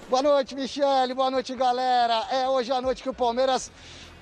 Boa noite, Michele, boa noite, galera. É hoje à noite que o Palmeiras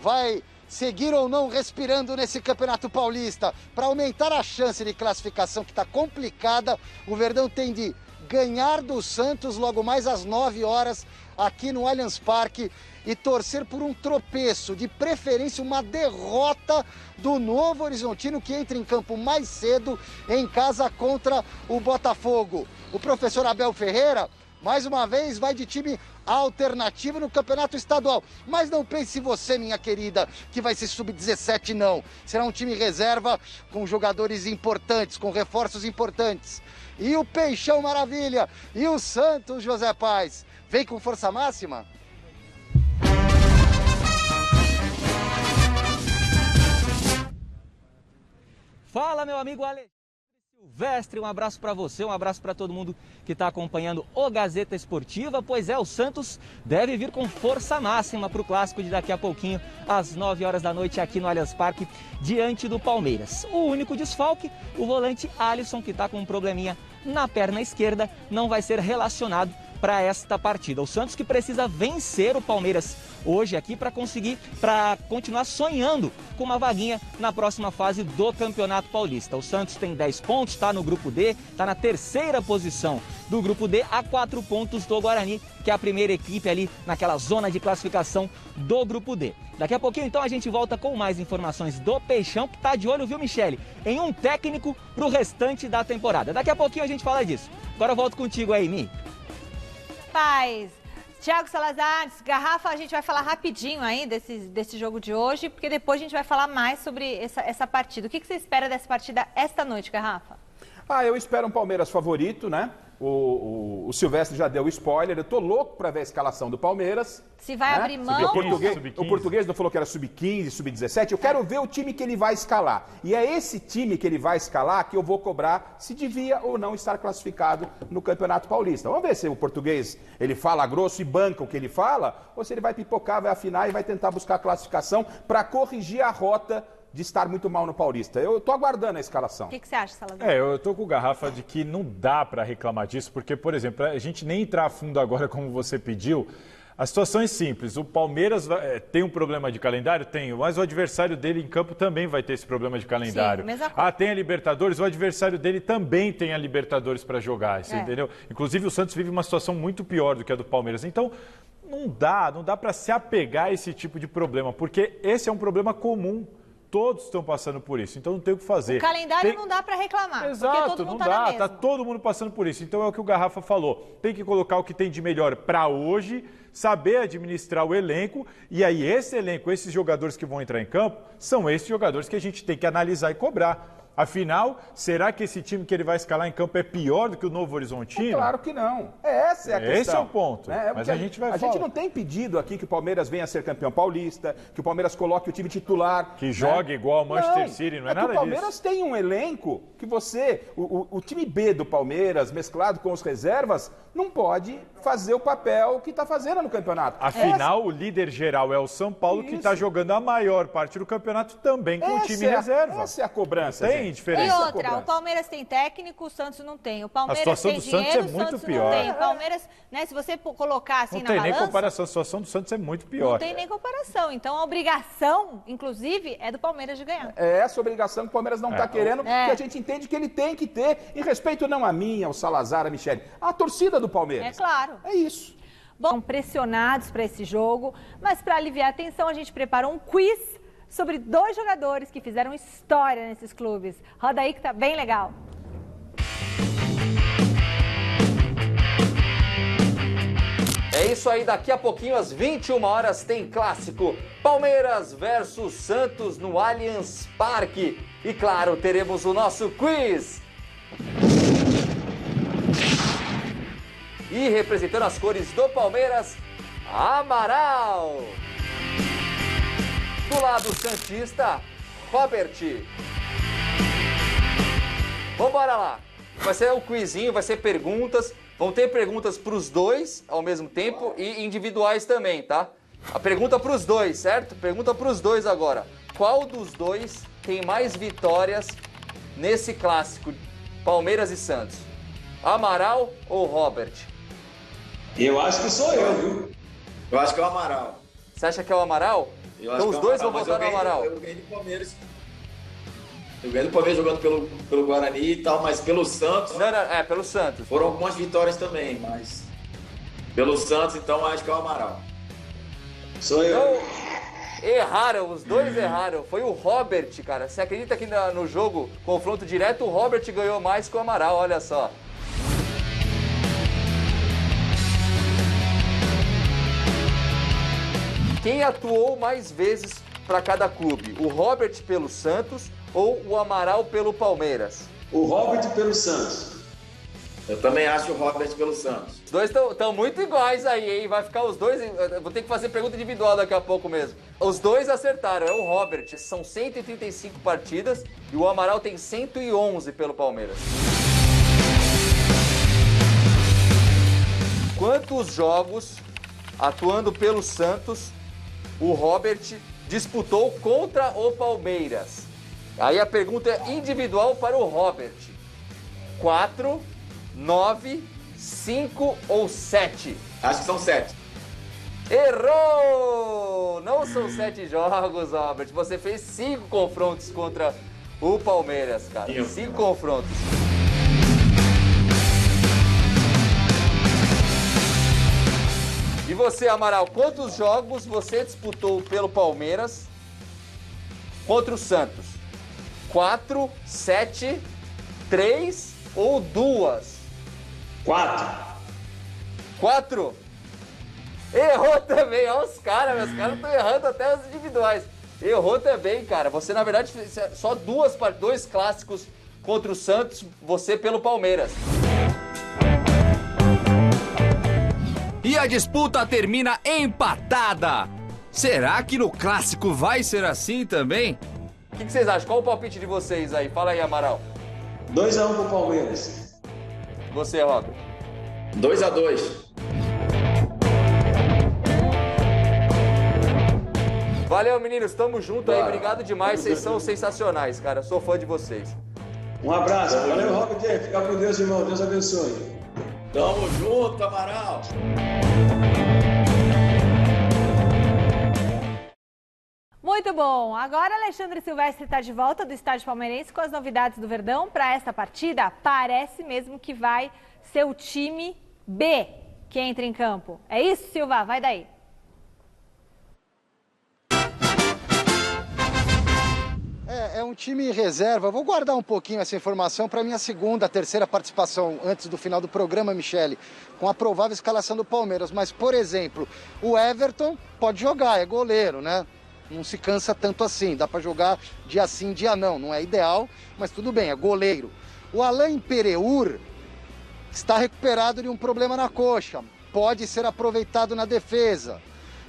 vai seguir ou não respirando nesse Campeonato Paulista. Para aumentar a chance de classificação, que está complicada, o Verdão tem de ganhar do Santos logo mais às 9 horas aqui no Allianz Parque e torcer por um tropeço, de preferência uma derrota do Novo Horizontino, que entra em campo mais cedo em casa contra o Botafogo. O professor Abel Ferreira, mais uma vez, vai de time alternativo no Campeonato Estadual. Mas não pense você, minha querida, que vai ser sub-17, não. Será um time reserva com jogadores importantes, com reforços importantes. E o Peixão Maravilha, e o Santos, José Paz, vem com força máxima? Fala, meu amigo Alexandre Silvestre, um abraço para você, um abraço para todo mundo que está acompanhando o Gazeta Esportiva. Pois é, o Santos deve vir com força máxima para o clássico de daqui a pouquinho, às 9 horas da noite, aqui no Allianz Parque, diante do Palmeiras. O único desfalque, o volante Alisson, que está com um probleminha na perna esquerda, não vai ser relacionado para esta partida. O Santos que precisa vencer o Palmeiras hoje aqui para continuar sonhando com uma vaguinha na próxima fase do Campeonato Paulista. O Santos tem 10 pontos, está no grupo D, está na terceira posição do grupo D, a 4 pontos do Guarani, que é a primeira equipe ali naquela zona de classificação do grupo D. Daqui a pouquinho, então, a gente volta com mais informações do Peixão, que tá de olho, viu, Michele, em um técnico pro restante da temporada. Daqui a pouquinho a gente fala disso. Agora eu volto contigo aí, Mi. Paz. Thiago Salazar, Garrafa, a gente vai falar rapidinho aí desse jogo de hoje, porque depois a gente vai falar mais sobre essa partida. O que você espera dessa partida esta noite, Garrafa? Eu espero um Palmeiras favorito, né? O Silvestre já deu o spoiler, eu tô louco para ver a escalação do Palmeiras. Se vai abrir mão... O português não falou que era sub-15, sub-17, eu quero ver o time que ele vai escalar. E é esse time que ele vai escalar que eu vou cobrar se devia ou não estar classificado no Campeonato Paulista. Vamos ver se o português, ele fala grosso e banca o que ele fala, ou se ele vai pipocar, vai afinar e vai tentar buscar a classificação para corrigir a rota de estar muito mal no Paulista. Eu tô aguardando a escalação. O que você acha, Salazar? Eu tô com o Garrafa de que não dá para reclamar disso, porque, por exemplo, a gente nem entrar a fundo agora como você pediu, a situação é simples. O Palmeiras tem um problema de calendário? Tem, mas o adversário dele em campo também vai ter esse problema de calendário. Sim, tem a Libertadores, o adversário dele também tem a Libertadores para jogar, você entendeu? Inclusive o Santos vive uma situação muito pior do que a do Palmeiras. Então, não dá para se apegar a esse tipo de problema, porque esse é um problema comum. Todos estão passando por isso, então não tem o que fazer. O calendário não dá para reclamar. Exato, não dá, tá todo mundo passando por isso. Então é o que o Garrafa falou, tem que colocar o que tem de melhor para hoje, saber administrar o elenco, e aí esse elenco, esses jogadores que vão entrar em campo, são esses jogadores que a gente tem que analisar e cobrar. Afinal, será que esse time que ele vai escalar em campo é pior do que o Novo Horizontino? Claro que não. Essa é a questão. Esse é o ponto. Mas a gente vai falar. A gente não tem pedido aqui que o Palmeiras venha a ser campeão paulista, que o Palmeiras coloque o time titular. Que jogue igual ao Manchester City, não é nada disso. O Palmeiras tem um elenco que o time B do Palmeiras, mesclado com os reservas, não pode fazer o papel que está fazendo no campeonato. Afinal, o líder geral é o São Paulo, que está jogando a maior parte do campeonato também com o time reserva. Essa é a cobrança. Tem diferença. E outra, o Palmeiras tem técnico, o Santos não tem. O Palmeiras tem dinheiro, o Santos pior. não tem. O Palmeiras, né, se você colocar assim na balança... Não tem nem comparação, a situação do Santos é muito pior. Não tem nem comparação. Então a obrigação, inclusive, é do Palmeiras de ganhar. É essa obrigação que o Palmeiras não está querendo, que a gente entende que ele tem que ter, em respeito não a mim, ao Salazar, a Michele, a torcida do Palmeiras. É claro. É isso. Bom, pressionados para esse jogo, mas para aliviar a tensão, a gente preparou um quiz sobre 2 jogadores que fizeram história nesses clubes. Roda aí que tá bem legal. É isso aí, daqui a pouquinho, às 21 horas, tem clássico. Palmeiras versus Santos no Allianz Parque. E claro, teremos o nosso quiz. E representando as cores do Palmeiras, Amaral. Do lado santista, Robert. Vambora lá. Vai ser um quizinho, vai ser perguntas. Vão ter perguntas para os dois ao mesmo tempo e individuais também, tá? A pergunta para os dois, certo? Pergunta para os dois agora. Qual dos dois tem mais vitórias nesse clássico, Palmeiras e Santos? Amaral ou Robert? Eu acho que sou eu, viu? Eu acho que é o Amaral. Você acha que é o Amaral? Então os dois vão votar no Amaral. Eu ganhei do Palmeiras. Eu ganhei do Palmeiras jogando pelo Guarani e tal, mas pelo Santos... Não, pelo Santos. Foram algumas vitórias também, mas... Pelo Santos, então, acho que é o Amaral. Sou eu. Então, erraram, os dois erraram. Foi o Robert, cara. Você acredita que no jogo, confronto direto, o Robert ganhou mais que o Amaral, olha só. Quem atuou mais vezes para cada clube? O Robert pelo Santos ou o Amaral pelo Palmeiras? O Robert pelo Santos. Eu também acho o Robert pelo Santos. Os dois estão muito iguais aí, hein? Vai ficar os dois... Vou ter que fazer pergunta individual daqui a pouco mesmo. Os dois acertaram, é o Robert. São 135 partidas e o Amaral tem 111 pelo Palmeiras. Quantos jogos, atuando pelo Santos, o Robert disputou contra o Palmeiras? Aí a pergunta é individual para o Robert. 4, 9, 5 ou 7? Acho que são 7. Errou! Não são 7 jogos, Robert. Você fez 5 confrontos contra o Palmeiras, cara. 5 confrontos. E você, Amaral, quantos jogos você disputou pelo Palmeiras contra o Santos? 4, 7, 3 ou 2? 4? Errou também, olha os caras, meus caras estão errando até os individuais. Errou também, cara. Você, na verdade, fez só dois clássicos contra o Santos, você pelo Palmeiras. E a disputa termina empatada. Será que no clássico vai ser assim também? O que vocês acham? Qual o palpite de vocês aí? Fala aí, Amaral. 2-1 pro Palmeiras. Você, Robert? 2-2. Valeu, meninos. Tamo junto aí. Obrigado demais. Vocês são sensacionais, cara. Sou fã de vocês. Um abraço. Valeu, Robert. Fica com Deus, irmão. Deus abençoe. Tamo junto, Amaral. Muito bom. Agora Alexandre Silvestre está de volta do estádio palmeirense com as novidades do Verdão para esta partida. Parece mesmo que vai ser o time B que entra em campo. É isso, Silva? Vai daí. É um time reserva. Vou guardar um pouquinho essa informação para minha terceira participação antes do final do programa, Michele, com a provável escalação do Palmeiras. Mas, por exemplo, o Everton pode jogar, é goleiro, né? Não se cansa tanto assim, dá para jogar dia sim, dia não. Não é ideal, mas tudo bem, é goleiro. O Alain Pereur está recuperado de um problema na coxa, pode ser aproveitado na defesa.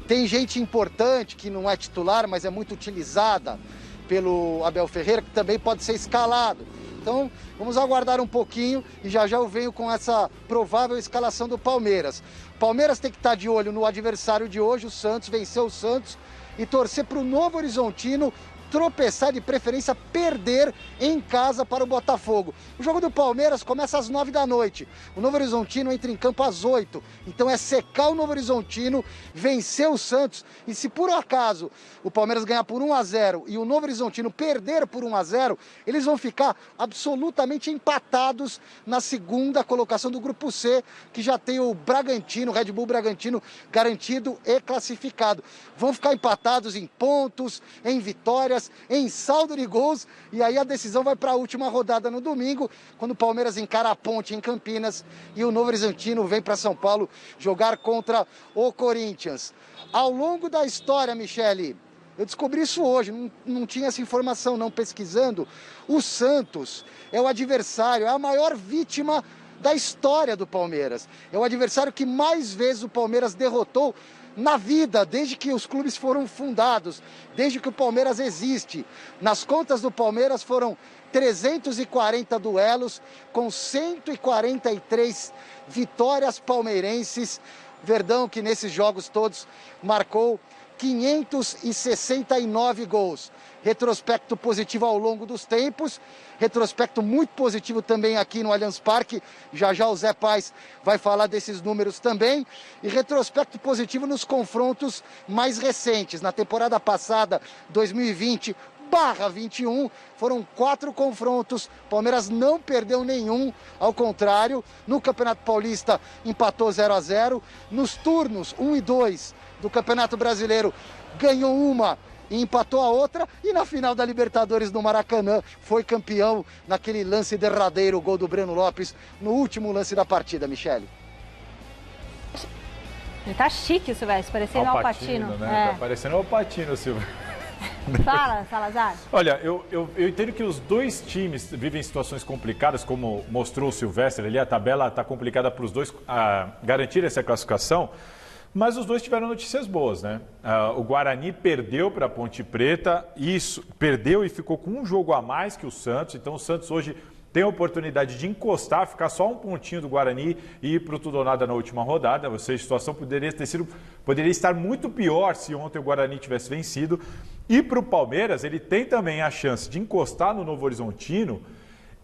Tem gente importante que não é titular, mas é muito utilizada pelo Abel Ferreira, que também pode ser escalado. Então, vamos aguardar um pouquinho e já eu venho com essa provável escalação do Palmeiras. O Palmeiras tem que estar de olho no adversário de hoje, o Santos, venceu o Santos, e torcer para o Novo Horizontino tropeçar, de preferência perder em casa para o Botafogo. O jogo do Palmeiras começa às 9 da noite. O Novo Horizontino entra em campo às 8. Então é secar o Novo Horizontino, vencer o Santos. E se por acaso o Palmeiras ganhar por 1-0 e o Novo Horizontino perder por 1-0, eles vão ficar absolutamente empatados na segunda colocação do Grupo C, que já tem o Bragantino, o Red Bull Bragantino, garantido e classificado. Vão ficar empatados em pontos, em vitórias, em saldo de gols, e aí a decisão vai para a última rodada no domingo, quando o Palmeiras encara a Ponte em Campinas e o Novo Horizontino vem para São Paulo jogar contra o Corinthians. Ao longo da história, Michele, eu descobri isso hoje, não tinha essa informação não, pesquisando, o Santos é o adversário, é a maior vítima da história do Palmeiras. É o adversário que mais vezes o Palmeiras derrotou na vida, desde que os clubes foram fundados, desde que o Palmeiras existe. Nas contas do Palmeiras foram 340 duelos, com 143 vitórias palmeirenses. Verdão, que nesses jogos todos marcou 569 gols. Retrospecto positivo ao longo dos tempos, retrospecto muito positivo também aqui no Allianz Parque, já o Zé Pais vai falar desses números também, e retrospecto positivo nos confrontos mais recentes. Na temporada passada, 2020/21, foram 4 confrontos, Palmeiras não perdeu nenhum, ao contrário, no Campeonato Paulista empatou 0-0, nos turnos 1 e 2 do Campeonato Brasileiro ganhou uma e empatou a outra, e na final da Libertadores no Maracanã foi campeão naquele lance derradeiro, o gol do Breno Lopes, no último lance da partida, Michele. Ele tá chique o Silvestre, parecendo Al Pacino. Né? Tá parecendo Al Pacino, Silvestre. Fala, Salazar. Olha, eu entendo que os dois times vivem situações complicadas, como mostrou o Silvestre ali, a tabela está complicada para os dois garantir essa classificação. Mas os dois tiveram notícias boas, né? O Guarani perdeu para a Ponte Preta, perdeu e ficou com um jogo a mais que o Santos. Então o Santos hoje tem a oportunidade de encostar, ficar só um pontinho do Guarani e ir para o tudo ou nada na última rodada. Ou seja, a situação poderia estar muito pior se ontem o Guarani tivesse vencido. E para o Palmeiras, ele tem também a chance de encostar no Novo Horizontino.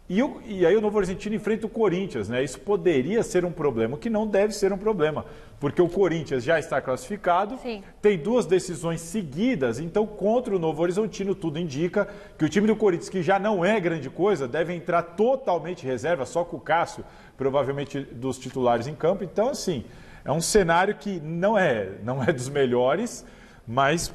E aí o Novo Horizontino enfrenta o Corinthians, né? Isso poderia ser um problema, o que não deve ser um problema, porque o Corinthians já está classificado, Sim. Tem 2 decisões seguidas, então contra o Novo Horizontino tudo indica que o time do Corinthians, que já não é grande coisa, deve entrar totalmente reserva, só com o Cássio, provavelmente dos titulares em campo. Então, assim, é um cenário que não é dos melhores, mas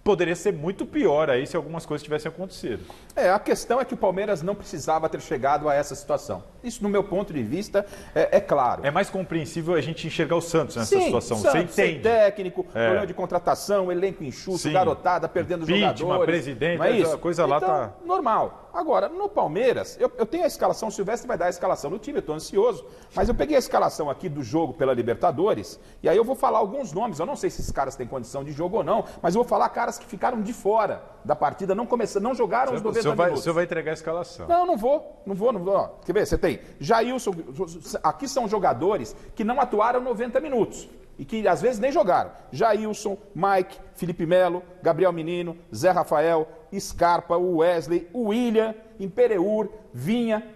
poderia ser muito pior aí se algumas coisas tivessem acontecido. A questão é que o Palmeiras não precisava ter chegado a essa situação. Isso, no meu ponto de vista, é claro. É mais compreensível a gente enxergar o Santos nessa situação. Santos, você entende? Técnico, problema de contratação, elenco enxuto, garotada, perdendo jogadores. Presidente, não é isso? A coisa lá então, tá... normal. Agora, no Palmeiras, eu tenho a escalação, o Silvestre vai dar a escalação do time, eu estou ansioso, mas eu peguei a escalação aqui do jogo pela Libertadores, e aí eu vou falar alguns nomes, eu não sei se esses caras têm condição de jogo ou não, mas eu vou falar caras que ficaram de fora da partida, não jogaram os 90 minutos. O senhor vai entregar a escalação. Não vou. Ó, quer ver? Você tem Jailson, aqui são jogadores que não atuaram 90 minutos. E que às vezes nem jogaram. Jailson, Mike, Felipe Melo, Gabriel Menino, Zé Rafael, Scarpa, Wesley, William, Impereur, Vinha.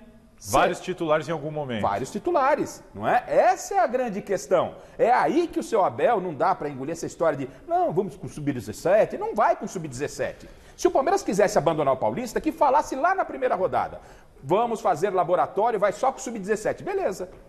Vários titulares em algum momento. Vários titulares, não é? Essa é a grande questão. É aí que o seu Abel não dá para engolir essa história de não, vamos com o Sub-17. Não vai com o Sub-17. Se o Palmeiras quisesse abandonar o Paulista, que falasse lá na primeira rodada. Vamos fazer laboratório, vai só com o Sub-17.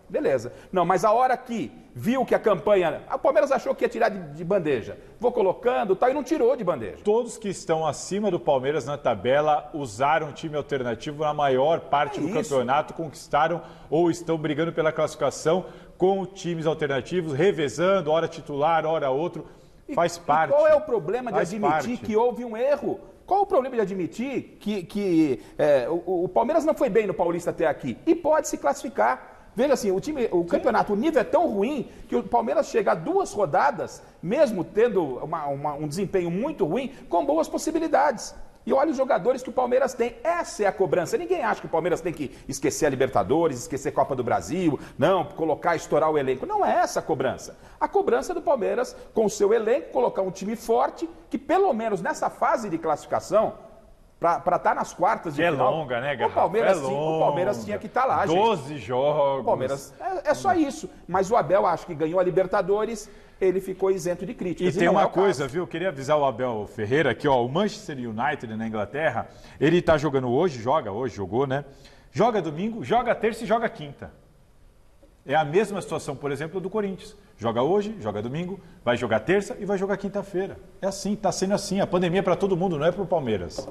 Beleza. Não, mas a hora que viu que a campanha... O Palmeiras achou que ia tirar de bandeja. Vou colocando, tal, e não tirou de bandeja. Todos que estão acima do Palmeiras na tabela usaram time alternativo na maior parte do campeonato, conquistaram ou estão brigando pela classificação com times alternativos, revezando, hora titular, hora outro. Faz parte. E qual é o problema de admitir que houve um erro? Qual o problema de admitir que o Palmeiras não foi bem no Paulista até aqui? E pode se classificar. Veja assim, o campeonato, o nível é tão ruim que o Palmeiras chega a 2 rodadas, mesmo tendo um desempenho muito ruim, com boas possibilidades. E olha os jogadores que o Palmeiras tem. Essa é a cobrança. Ninguém acha que o Palmeiras tem que esquecer a Libertadores, esquecer a Copa do Brasil, não, estourar o elenco. Não é essa a cobrança. A cobrança do Palmeiras, com o seu elenco, colocar um time forte, que pelo menos nessa fase de classificação, para estar nas quartas de final... É longa, né, Garrafa? O Palmeiras tinha que estar lá, 12 gente. jogos. O Palmeiras é só isso. Mas o Abel, acho que ganhou a Libertadores... ele ficou isento de críticas. E tem uma coisa, viu? Eu queria avisar o Abel Ferreira aqui, ó, o Manchester United na Inglaterra, ele tá jogando hoje, jogou, né? Joga domingo, joga terça e joga quinta. É a mesma situação, por exemplo, do Corinthians. Joga hoje, joga domingo, vai jogar terça e vai jogar quinta-feira. É assim, tá sendo assim. A pandemia é para todo mundo, não é para o Palmeiras.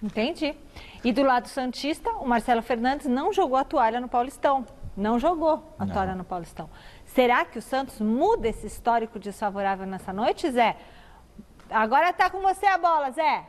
Entendi. E do lado santista, o Marcelo Fernandes não jogou a toalha no Paulistão. Não jogou a toalha no Paulistão. Será que o Santos muda esse histórico desfavorável nessa noite, Zé? Agora tá com você a bola, Zé.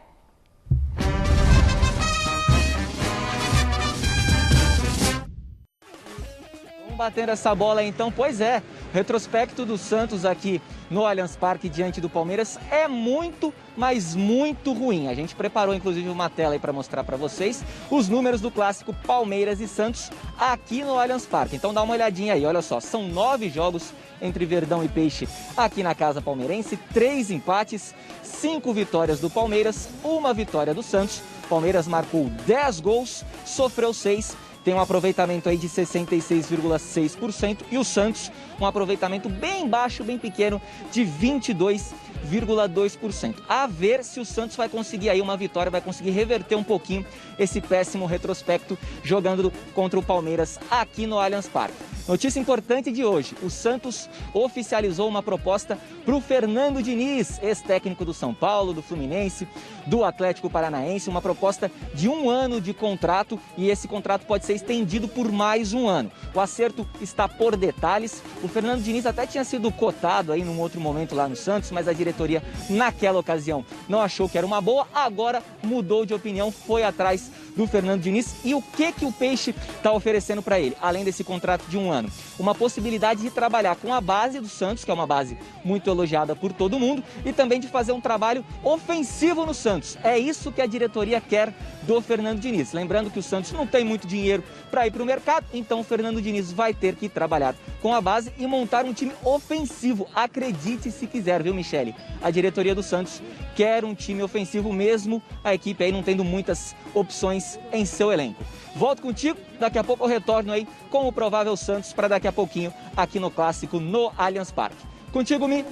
batendo essa bola então? Pois é, o retrospecto do Santos aqui no Allianz Parque diante do Palmeiras é muito, mas muito ruim. A gente preparou inclusive uma tela aí para mostrar para vocês os números do clássico Palmeiras e Santos aqui no Allianz Parque. Então dá uma olhadinha aí, olha só, são 9 jogos entre Verdão e Peixe aqui na casa palmeirense, 3 empates, 5 vitórias do Palmeiras, 1 vitória do Santos. Palmeiras marcou 10 gols, sofreu 6, tem um aproveitamento aí de 66,6% e o Santos um aproveitamento bem baixo, bem pequeno, de 22,2%. A ver se o Santos vai conseguir aí uma vitória, vai conseguir reverter um pouquinho esse péssimo retrospecto jogando contra o Palmeiras aqui no Allianz Parque. Notícia importante de hoje, o Santos oficializou uma proposta para o Fernando Diniz, ex-técnico do São Paulo, do Fluminense, do Atlético Paranaense, uma proposta de 1 ano de contrato e esse contrato pode ser estendido por mais 1 ano. O acerto está por detalhes, o Fernando Diniz até tinha sido cotado aí num outro momento lá no Santos, mas a diretoria naquela ocasião não achou que era uma boa, agora mudou de opinião, foi atrás do Fernando Diniz. E o que o Peixe está oferecendo para ele, além desse contrato de 1 ano? Uma possibilidade de trabalhar com a base do Santos, que é uma base muito elogiada por todo mundo, e também de fazer um trabalho ofensivo no Santos. É isso que a diretoria quer do Fernando Diniz. Lembrando que o Santos não tem muito dinheiro para ir para o mercado, então o Fernando Diniz vai ter que trabalhar com a base e montar um time ofensivo. Acredite se quiser, viu, Michele? A diretoria do Santos quer um time ofensivo mesmo, a equipe aí não tendo muitas opções em seu elenco. Volto contigo, daqui a pouco eu retorno aí com o provável Santos para daqui a pouquinho aqui no Clássico no Allianz Parque. Contigo, Mi.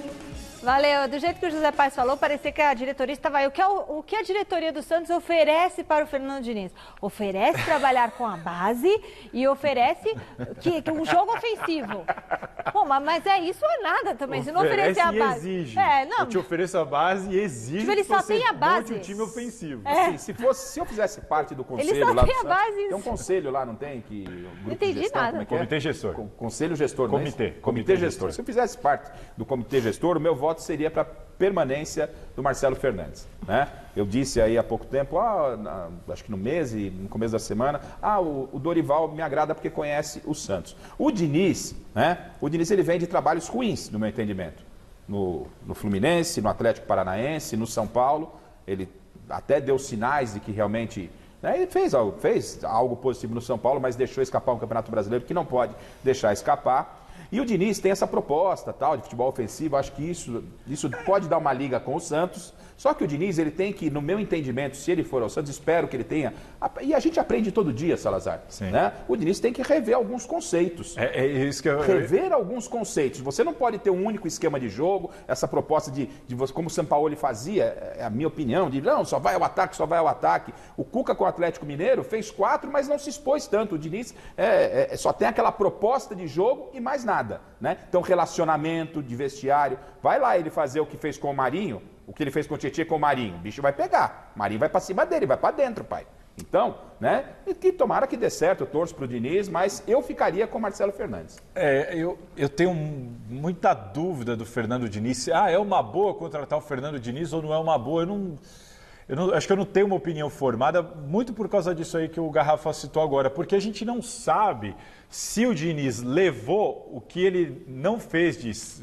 Valeu. Do jeito que o José Paes falou, parecia que a diretoria estava aí. O que a diretoria do Santos oferece para o Fernando Diniz? Oferece trabalhar com a base e oferece um jogo ofensivo. Pô, mas isso é nada também. Se não oferecer a base... Exige. Não. Eu te ofereço a base e exige tipo, ele que só você tem a base. monte um time ofensivo. Sim, se eu fizesse parte do conselho ele só lá tem do a base. Santos, tem um conselho lá, não tem? Não entendi gestão, nada. Como é que é? Comitê gestor. Conselho gestor, não é isso? Comitê gestor. gestor. Se eu fizesse parte do comitê gestor, o meu voto seria para permanência do Marcelo Fernandes, né? Eu disse aí há pouco tempo, acho que no mês e no começo da semana, o Dorival me agrada porque conhece o Santos. O Diniz, né? O Diniz ele vem de trabalhos ruins, no meu entendimento. No Fluminense, no Atlético Paranaense, no São Paulo, ele até deu sinais de que realmente... Ele fez algo positivo no São Paulo, mas deixou escapar um Campeonato Brasileiro que não pode deixar escapar. E o Diniz tem essa proposta tal, de futebol ofensivo, acho que isso pode dar uma liga com o Santos. Só que o Diniz, ele tem que, no meu entendimento, se ele for ao Santos, espero que ele tenha... E a gente aprende todo dia, Salazar. Né? O Diniz tem que rever alguns conceitos. É isso que eu... Rever alguns conceitos. Você não pode ter um único esquema de jogo, essa proposta de você, como o Sampaoli fazia, é a minha opinião, de não, só vai ao ataque, só vai ao ataque. O Cuca com o Atlético Mineiro fez 4, mas não se expôs tanto. O Diniz só tem aquela proposta de jogo e mais nada. Né? Então, relacionamento de vestiário. Vai lá ele fazer o que fez com o Marinho, o que ele fez com o Tietchan com o Marinho. O bicho vai pegar. O Marinho vai pra cima dele, vai pra dentro, pai. Então, né? E que tomara que dê certo, eu torço pro Diniz, mas eu ficaria com o Marcelo Fernandes. Eu tenho muita dúvida do Fernando Diniz. É uma boa contratar o Fernando Diniz ou não é uma boa? Acho que eu não tenho uma opinião formada, muito por causa disso aí que o Garrafa citou agora, porque a gente não sabe se o Diniz levou o que ele não fez,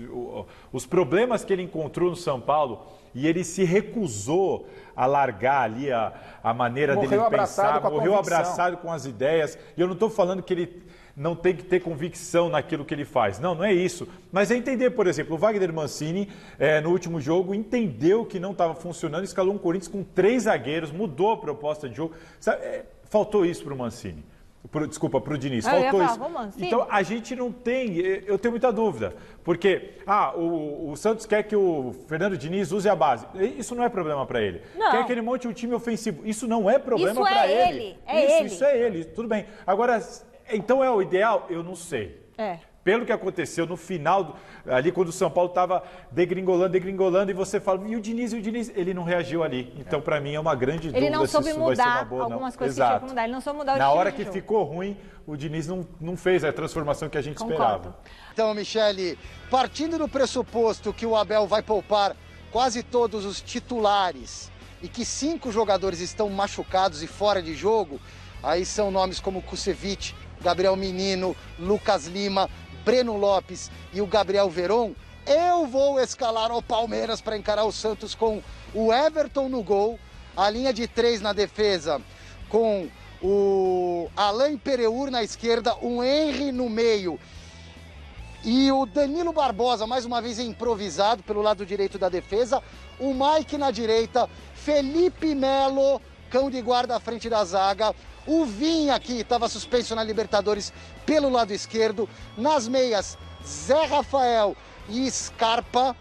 os problemas que ele encontrou no São Paulo, e ele se recusou a largar ali a maneira dele pensar, morreu abraçado com as ideias. E eu não estou falando que ele não tem que ter convicção naquilo que ele faz. Não é isso. Mas é entender, por exemplo, o Wagner Mancini, no último jogo, entendeu que não estava funcionando, escalou um Corinthians com 3 zagueiros, mudou a proposta de jogo. Faltou isso para o Mancini. Desculpa, para o Diniz. Faltou isso. Então, a gente não tem... Eu tenho muita dúvida. Porque, o Santos quer que o Fernando Diniz use a base. Isso não é problema para ele. Não. Quer que ele monte um time ofensivo. Isso não é problema para ele. Isso é ele. Tudo bem. Agora, então é o ideal? Eu não sei. Pelo que aconteceu no final, ali quando o São Paulo estava degringolando, e você fala, e o Diniz, ele não reagiu ali. Então, para mim, é uma grande dúvida. Ele não soube se isso vai ser uma mudar boa, algumas não. coisas que tinha que mudar. Ele não soube mudar o Na estilo hora de que jogo. ficou ruim, o Diniz não fez a transformação que a gente esperava. Então, Michele, partindo do pressuposto que o Abel vai poupar quase todos os titulares e que 5 jogadores estão machucados e fora de jogo, aí são nomes como Kusevich, Gabriel Menino, Lucas Lima, Breno Lopes e o Gabriel Veron, eu vou escalar o Palmeiras para encarar o Santos com o Everton no gol, a linha de 3 na defesa com o Alain Pereur na esquerda, o Henry no meio e o Danilo Barbosa, mais uma vez improvisado pelo lado direito da defesa, o Mike na direita, Felipe Melo, cão de guarda à frente da zaga, o Vinha, que estava suspenso na Libertadores, pelo lado esquerdo, nas meias, Zé Rafael e Scarpa,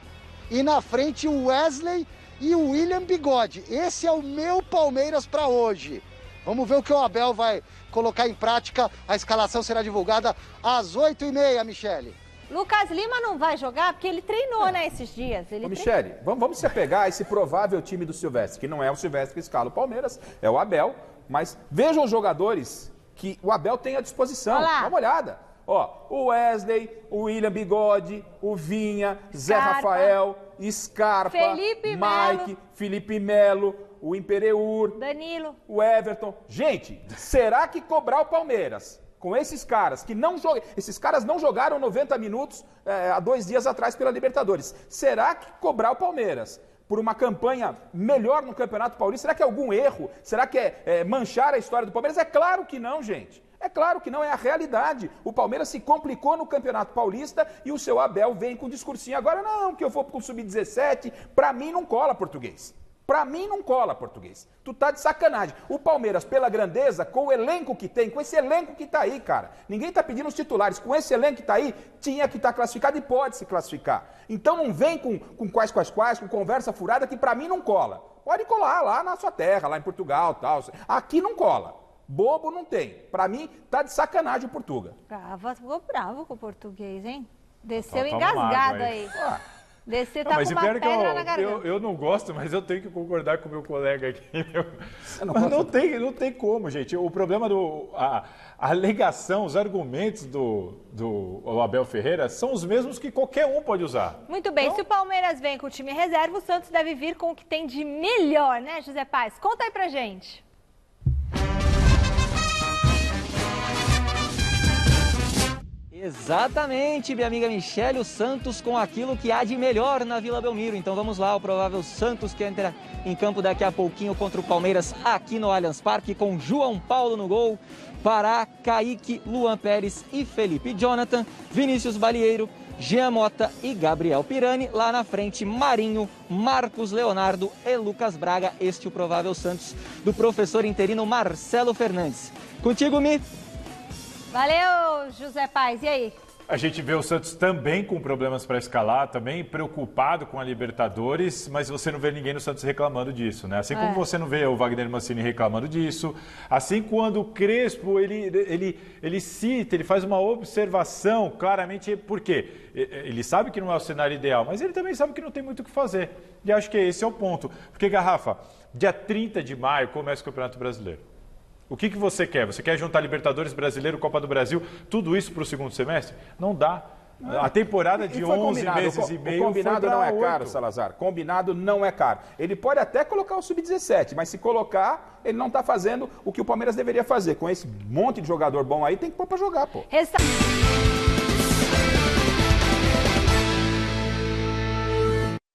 e na frente o Wesley e o William Bigode. Esse é o meu Palmeiras para hoje. Vamos ver o que o Abel vai colocar em prática. A escalação será divulgada às 8h30, Michele. Lucas Lima não vai jogar porque ele treinou, né, esses dias. Michele, vamos se apegar a esse provável time do Silvestre, que não é o Silvestre que escala o Palmeiras, é o Abel, mas vejam os jogadores que o Abel tem à disposição. Dá uma olhada. Ó, o Wesley, o William Bigode, o Vinha, Zé Rafael, Scarpa, Felipe Mike, Felipe Melo, o Impereur, Danilo, o Everton. Gente, será que cobrar o Palmeiras com esses caras que não jogam, esses caras não jogaram 90 minutos há 2 dias atrás pela Libertadores, será que cobrar o Palmeiras por uma campanha melhor no Campeonato Paulista, será que é algum erro? Será que é manchar a história do Palmeiras? É claro que não, gente. É claro que não, é a realidade. O Palmeiras se complicou no Campeonato Paulista e o seu Abel vem com um discursinho agora, não, que eu vou pro Sub-17. Pra mim não cola, português. Pra mim não cola, português. Tu tá de sacanagem. O Palmeiras, pela grandeza, com o elenco que tem, com esse elenco que tá aí, cara. Ninguém tá pedindo os titulares. Com esse elenco que tá aí, tinha que estar classificado e pode se classificar. Então não vem com quais, com conversa furada que pra mim não cola. Pode colar lá na sua terra, lá em Portugal e tal. Aqui não cola. Bobo não tem. Pra mim, tá de sacanagem o Portuga. Ficou bravo com o português, hein? Desceu engasgado aí. Desceu, tá com uma pedra na garganta. Eu não gosto, mas eu tenho que concordar com o meu colega aqui. Mas não tem como, gente. O problema a alegação, os argumentos do Abel Ferreira são os mesmos que qualquer um pode usar. Muito bem, então, se o Palmeiras vem com o time reserva, o Santos deve vir com o que tem de melhor, né, José Paes? Conta aí pra gente. Exatamente, minha amiga Michele, o Santos com aquilo que há de melhor na Vila Belmiro. Então vamos lá, o provável Santos que entra em campo daqui a pouquinho contra o Palmeiras aqui no Allianz Parque, com João Paulo no gol, Pará, Kaique, Luan Pérez e Felipe Jonathan, Vinícius Balieiro, Jean Mota e Gabriel Pirani. Lá na frente, Marinho, Marcos Leonardo e Lucas Braga. Este é o provável Santos do professor interino Marcelo Fernandes. Contigo, Mi. Valeu, José Paes. E aí? A gente vê o Santos também com problemas para escalar, também preocupado com a Libertadores, mas você não vê ninguém no Santos reclamando disso, né? Assim como você não vê o Wagner Mancini reclamando disso, assim quando o Crespo, ele cita, ele faz uma observação, claramente, por quê? Ele sabe que não é o cenário ideal, mas ele também sabe que não tem muito o que fazer. E acho que esse é o ponto. Porque, Garrafa, dia 30 de maio começa o Campeonato Brasileiro. O que você quer? Você quer juntar Libertadores, Brasileiro, Copa do Brasil, tudo isso para o segundo semestre? Não dá. A temporada de 11 meses e meio. O combinado não é caro, Salazar. Combinado não é caro. Ele pode até colocar o Sub-17, mas se colocar, ele não está fazendo o que o Palmeiras deveria fazer. Com esse monte de jogador bom aí, tem que pôr para jogar, pô.